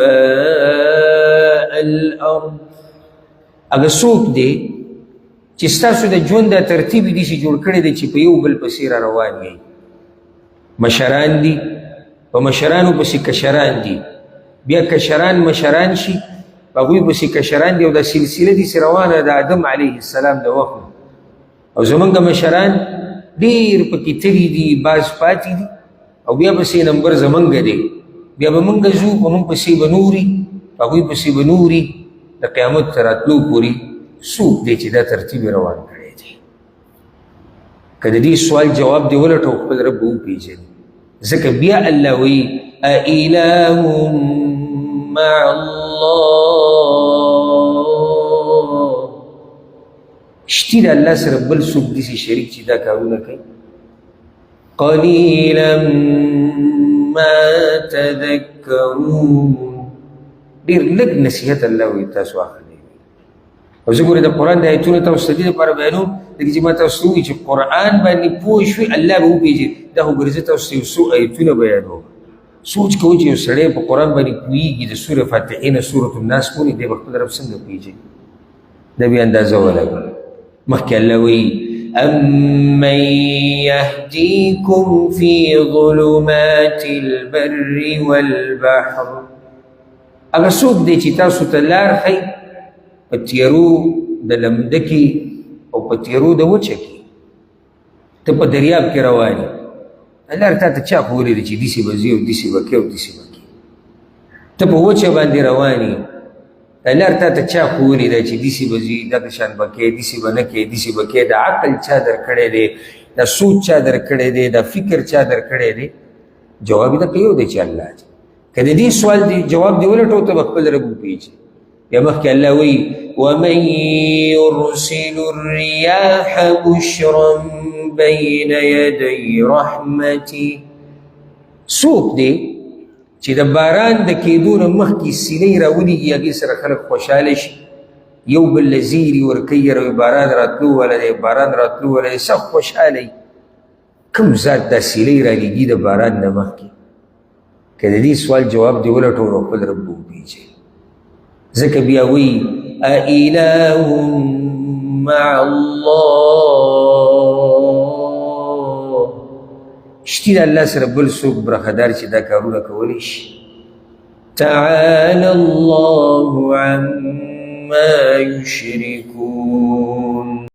انفاء الارض. اگه څوک دی چې ستاسو د ژوند دا ترتیب یې داسې جوړ کړی دی چې په یو بل پسې را روان یئ. مشران دي، په مشرانو پسې کشران دي، بیا کشران مشران شي، په هغوی پسې کشران دي، او دا سلسله داسې روانه د آدم علیه السلام د وخت. او زمونږ مشران ډېر پکې تلي دي، بعض پاتې دي، او بیا پسې نمبر زمونږ دی. بیا به مونږ ځو، په مونږ پسې به نوري، په هغوی پسې به نوري، د قیامت تر راتلو پورې څوک دی چې دا ترتیب روان کړی دی؟ که د دې سوال جواب دی ولټو، خپل رب به وپېژني. ځکه بیا الله وایي أإله مع الله، شتي د الله سره بل څوک داسې شریک چې دا کارونه کوي؟ قلیلا ما تذکرون، ډېر لږ نصیحت الله وایي تاسو اخلئ. او زه ګورې د قرآن د آیتونو تاسو د دې لپاره بیانوم، لکه چې ما تاسو ته ووایي چې قرآن باندې پوه شوي الله به وپېژني. دا خو ګورې زه تاسو ته یو څو آیتونه بیانوم. سوچ کوئ چې یو سړی په قرآن باندې پوهېږي، د سورې فاتحې نه سورة الناس پورې، دی به خپل رب څنګه پوهېږي؟ دا بیا اندازه ولګوه. مخکې الله وایي أَمَّن يَهْدِيكُمْ فِي ظُلُمَاتِ الْبَرِّ وَالْبَحْرِ، هغه څوک دی چې تاسو ته لار ښیي په تیارو د لمده کې او په تیارو د وچه کې. ته په دریاب کې روان یې، لار تا ته چا ښوولې ده چې داسې به ځي او داسې به کوې او داسې به کوې؟ ته په وچه باندې روان یې، لار تا ته چا ښوولې ده چې داسې به ځي، دغه شان به کوې، داسې به نه کوې، داسې به کوې؟ دا عقل چا درکړی دی؟ دا سوچ چا درکړی دی؟ دا فکر چا درکړی دی؟ جواب یې دغه یو دی چې الله دی. که د دې سوال دی جواب دی ولټو، ته به خپل رب وپېژنې. بیا مخکې الله وایي ومن يرسل الرياح بشرا بين يدي رحمتي، څوک دی چې د باران د کېدو نه مخکې سیلۍ راولېږي، هغې سره خلک خوشحاله شي، یو بل له زیري ورکوي، یروي باران راتلو والا دی، باران راتلو والا دی، سخت خوشحاله وي. کوم ذات دا سیلۍ رالیږي د باران نه مخکې؟ که د دې سوال جواب دی ولټو، نو خپل رب به وپېژني. ځکه بیا وایي أإله مع الله، شتي د الله سره بل څوک برخدار چې دا کارونه کولی شي؟ تعالى الله عما يشركون.